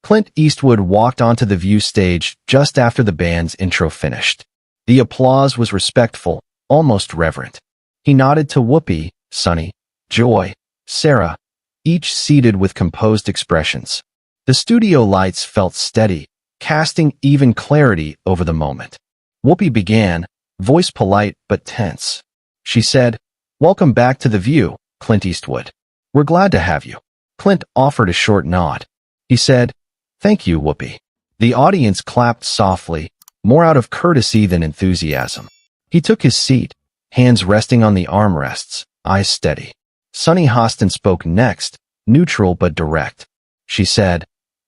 Clint Eastwood walked onto the View stage just after the band's intro finished. The applause was respectful, almost reverent. He nodded to Whoopi, Sonny, Joy, Sarah, each seated with composed expressions. The studio lights felt steady, casting even clarity over the moment. Whoopi began, voice polite but tense. She said, "Welcome back to The View, Clint Eastwood. We're glad to have you." Clint offered a short nod. He said, "Thank you, Whoopi." The audience clapped softly, more out of courtesy than enthusiasm. He took his seat, hands resting on the armrests, eyes steady. Sunny Hostin spoke next, neutral but direct. She said,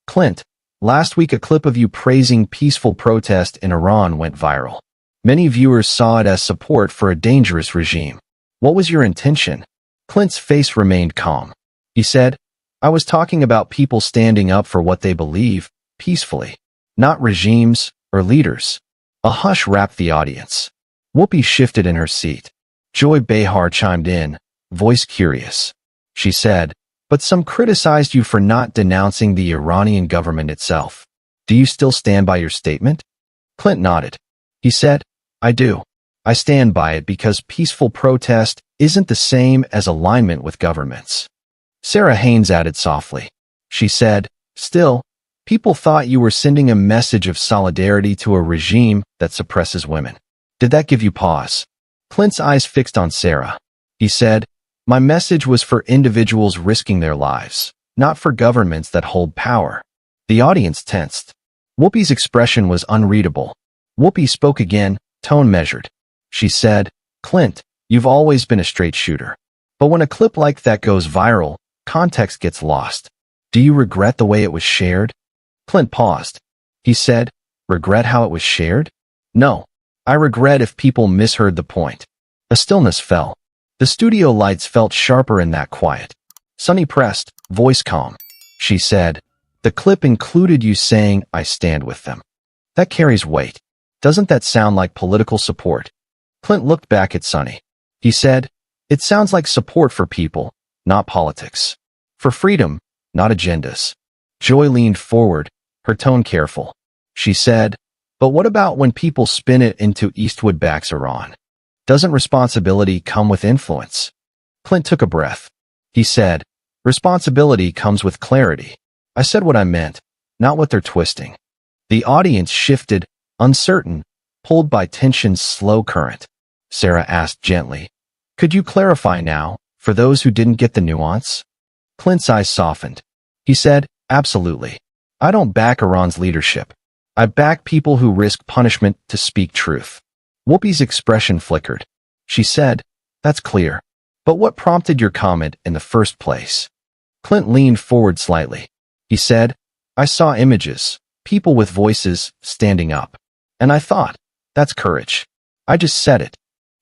"Clint, last week a clip of you praising peaceful protest in Iran went viral. Many viewers saw it as support for a dangerous regime. What was your intention?" Clint's face remained calm. He said, "I was talking about people standing up for what they believe, peacefully, not regimes or leaders." A hush wrapped the audience. Whoopi shifted in her seat. Joy Behar chimed in, voice curious. She said, "But some criticized you for not denouncing the Iranian government itself. Do you still stand by your statement?" Clint nodded. He said, "I do. I stand by it because peaceful protest isn't the same as alignment with governments." Sarah Haynes added softly. She said, "Still, people thought you were sending a message of solidarity to a regime that suppresses women. Did that give you pause?" Clint's eyes fixed on Sarah. He said, "My message was for individuals risking their lives, not for governments that hold power." The audience tensed. Whoopi's expression was unreadable. Whoopi spoke again, tone measured. She said, "Clint, you've always been a straight shooter. But when a clip like that goes viral, context gets lost. Do you regret the way it was shared?" Clint paused. He said, "Regret how it was shared? No. I regret if people misheard the point." A stillness fell. The studio lights felt sharper in that quiet. Sunny pressed, voice calm. She said, "The clip included you saying, 'I stand with them.' That carries weight. Doesn't that sound like political support?" Clint looked back at Sunny. He said, "It sounds like support for people, not politics. For freedom, not agendas." Joy leaned forward, her tone careful. She said, "But what about when people spin it into Eastwood backs Iran? Doesn't responsibility come with influence?" Clint took a breath. He said, "Responsibility comes with clarity. I said what I meant, not what they're twisting." The audience shifted, uncertain, pulled by tension's slow current. Sarah asked gently, "Could you clarify now, for those who didn't get the nuance?" Clint's eyes softened. He said, "Absolutely. I don't back Iran's leadership. I back people who risk punishment to speak truth." Whoopi's expression flickered. She said, "That's clear. But what prompted your comment in the first place?" Clint leaned forward slightly. He said, "I saw images, people with voices, standing up. And I thought, that's courage. I just said it."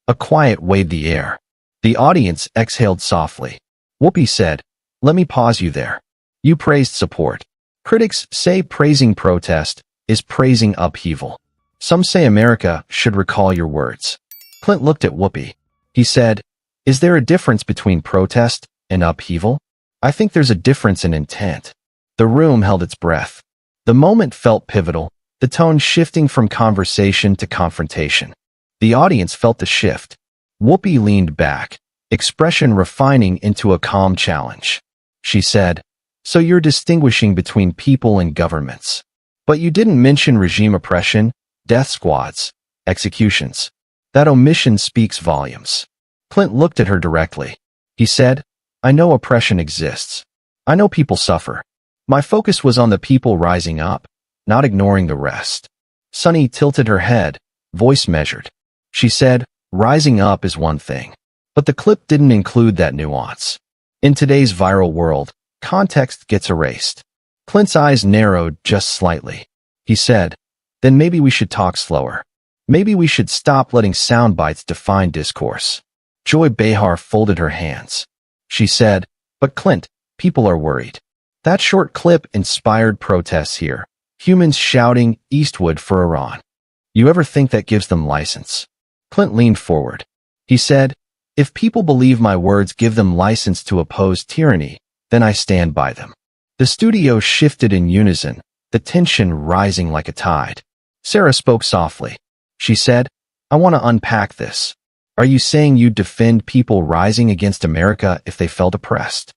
A quiet waved the air. The audience exhaled softly. Whoopi said, "Let me pause you there. You praised support. Critics say praising protest is praising upheaval. Some say America should recall your words." Clint looked at Whoopi. He said, "Is there a difference between protest and upheaval?" "I think there's a difference in intent." The room held its breath. The moment felt pivotal, the tone shifting from conversation to confrontation. The audience felt the shift. Whoopi leaned back, expression refining into a calm challenge. She said, "So you're distinguishing between people and governments. But you didn't mention regime oppression, death squads, executions. That omission speaks volumes." Clint looked at her directly. He said, "I know oppression exists. I know people suffer. My focus was on the people rising up, not ignoring the rest." Sunny tilted her head, voice measured. She said, "Rising up is one thing. But the clip didn't include that nuance. In today's viral world, context gets erased." Clint's eyes narrowed just slightly. He said, "Then maybe we should talk slower. Maybe we should stop letting sound bites define discourse." Joy Behar folded her hands. She said, "But Clint, people are worried. That short clip inspired protests here. Humans shouting Eastwood for Iran. You ever think that gives them license?" Clint leaned forward. He said, "If people believe my words give them license to oppose tyranny, then I stand by them. The studio shifted in unison, the tension rising like a tide. Sarah spoke softly. She said, "I want to unpack this. Are you saying you'd defend people rising against America if they felt oppressed?"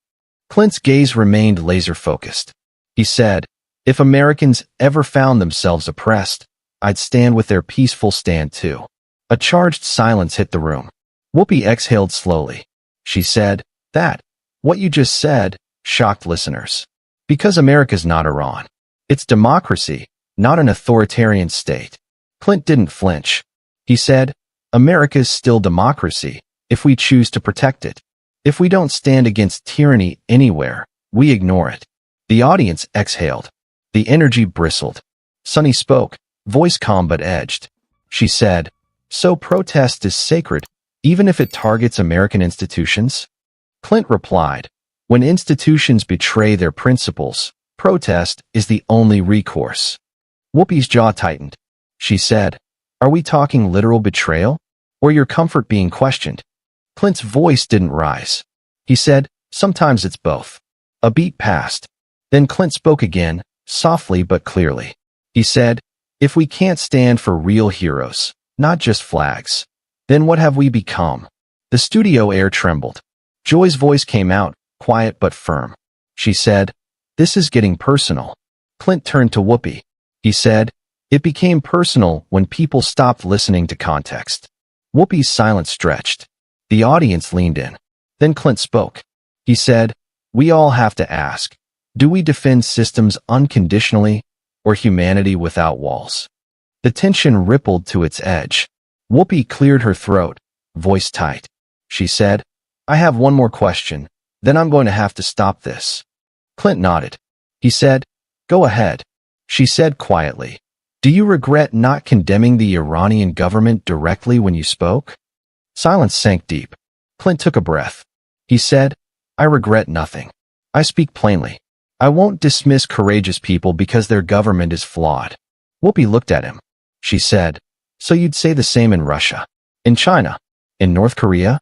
Clint's gaze remained laser-focused. He said, "If Americans ever found themselves oppressed, I'd stand with their peaceful stand too." A charged silence hit the room. Whoopi exhaled slowly. She said, What you just said shocked listeners. Because America's not Iran. It's democracy, not an authoritarian state." Clint didn't flinch. He said, "America's still democracy, if we choose to protect it. If we don't stand against tyranny anywhere, we ignore it." The audience exhaled. The energy bristled. Sunny spoke, voice calm but edged. She said, "So protest is sacred, even if it targets American institutions?" Clint replied, "When institutions betray their principles, protest is the only recourse." Whoopi's jaw tightened. She said, "Are we talking literal betrayal? Or your comfort being questioned?" Clint's voice didn't rise. He said, "Sometimes it's both." A beat passed. Then Clint spoke again, softly but clearly. He said, "If we can't stand for real heroes, not just flags, then what have we become?" The studio air trembled. Joy's voice came out, quiet but firm. She said, "This is getting personal." Clint turned to Whoopi. He said, "It became personal when people stopped listening to context." Whoopi's silence stretched. The audience leaned in. Then Clint spoke. He said, "We all have to ask, do we defend systems unconditionally or humanity without walls?" The tension rippled to its edge. Whoopi cleared her throat, voice tight. She said, "I have one more question, then I'm going to have to stop this." Clint nodded. He said, "Go ahead." She said quietly, "Do you regret not condemning the Iranian government directly when you spoke?" Silence sank deep. Clint took a breath. He said, "I regret nothing. I speak plainly. I won't dismiss courageous people because their government is flawed." Whoopi looked at him. She said, "So you'd say the same in Russia? In China? In North Korea?"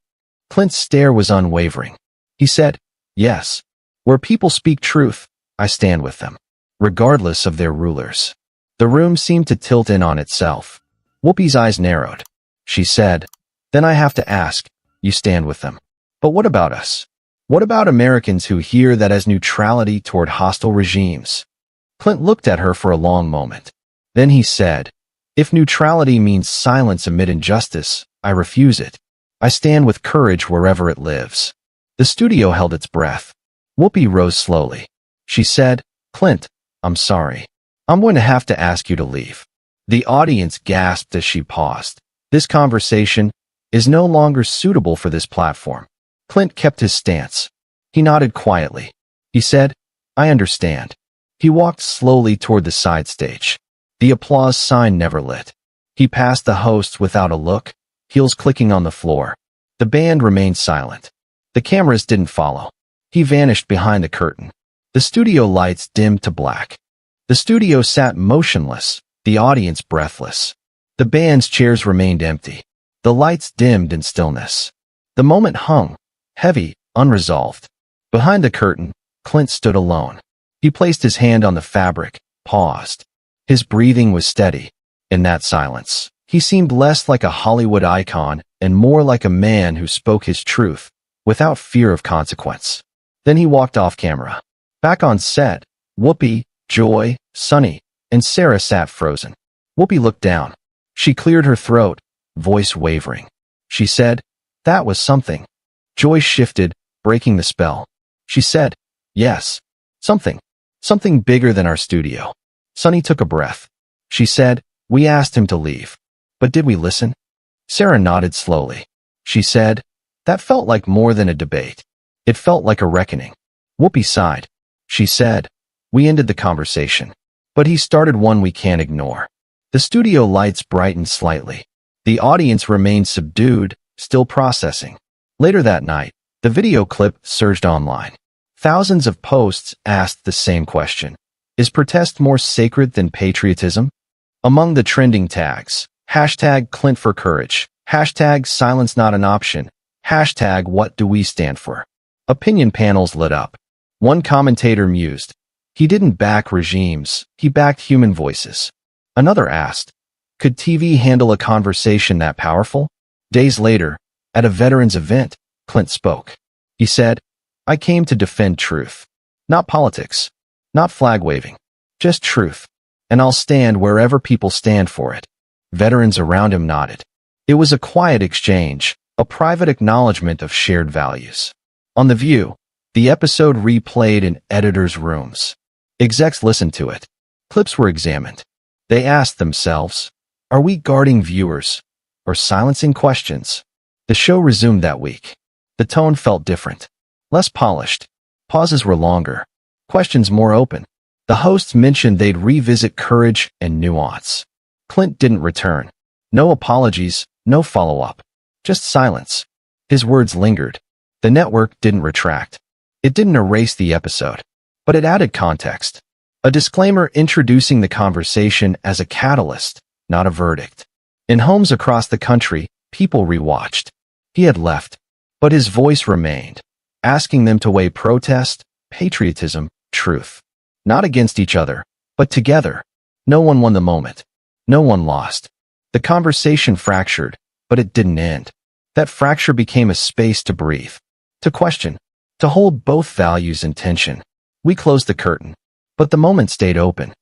Clint's stare was unwavering. He said, "Yes. Where people speak truth, I stand with them, regardless of their rulers." The room seemed to tilt in on itself. Whoopi's eyes narrowed. She said, "Then I have to ask, you stand with them. But what about us? What about Americans who hear that as neutrality toward hostile regimes?" Clint looked at her for a long moment. Then he said, "If neutrality means silence amid injustice, I refuse it. I stand with courage wherever it lives." The studio held its breath. Whoopi rose slowly. She said, "Clint, I'm sorry. I'm going to have to ask you to leave." The audience gasped as she paused. This conversation is no longer suitable for this platform. Clint kept his stance. He nodded quietly. He said, "I understand." He walked slowly toward the side stage. The applause sign never lit. He passed the hosts without a look, heels clicking on the floor. The band remained silent. The cameras didn't follow. He vanished behind the curtain. The studio lights dimmed to black. The studio sat motionless, the audience breathless. The band's chairs remained empty. The lights dimmed in stillness. The moment hung, heavy, unresolved. Behind the curtain, Clint stood alone. He placed his hand on the fabric, paused. His breathing was steady. In that silence, he seemed less like a Hollywood icon and more like a man who spoke his truth, without fear of consequence. Then he walked off camera. Back on set, Whoopi, Joy, Sunny, and Sarah sat frozen. Whoopi looked down. She cleared her throat, voice wavering. She said, "That was something." Joy shifted, breaking the spell. She said, "Yes, something. Something bigger than our studio." Sunny took a breath. She said, "We asked him to leave. But did we listen?" Sarah nodded slowly. She said, "That felt like more than a debate. It felt like a reckoning." Whoopi sighed. She said, "We ended the conversation. But he started one we can't ignore." The studio lights brightened slightly. The audience remained subdued, still processing. Later that night, the video clip surged online. Thousands of posts asked the same question. Is protest more sacred than patriotism? Among the trending tags, hashtag Clint for courage, hashtag silence not an option, hashtag what do we stand for? Opinion panels lit up. One commentator mused, He didn't back regimes, he backed human voices. Another asked, could TV handle a conversation that powerful? Days later, at a veterans event, Clint spoke. He said, I came to defend truth. Not politics. Not flag-waving. Just truth. And I'll stand wherever people stand for it. Veterans around him nodded. It was a quiet exchange, a private acknowledgement of shared values. On The View, the episode replayed in editors' rooms. Execs listened to it. Clips were examined. They asked themselves, are we guarding viewers or silencing questions? The show resumed that week. The tone felt different. Less polished. Pauses were longer. Questions more open. The hosts mentioned they'd revisit courage and nuance. Clint didn't return. No apologies, no follow-up. Just silence. His words lingered. The network didn't retract. It didn't erase the episode, but it added context. A disclaimer introducing the conversation as a catalyst, not a verdict. In homes across the country, people rewatched. He had left, but his voice remained, asking them to weigh protest, patriotism, truth. Not against each other, but together. No one won the moment. No one lost. The conversation fractured, but it didn't end. That fracture became a space to breathe, to question, to hold both values in tension. We closed the curtain, but the moment stayed open.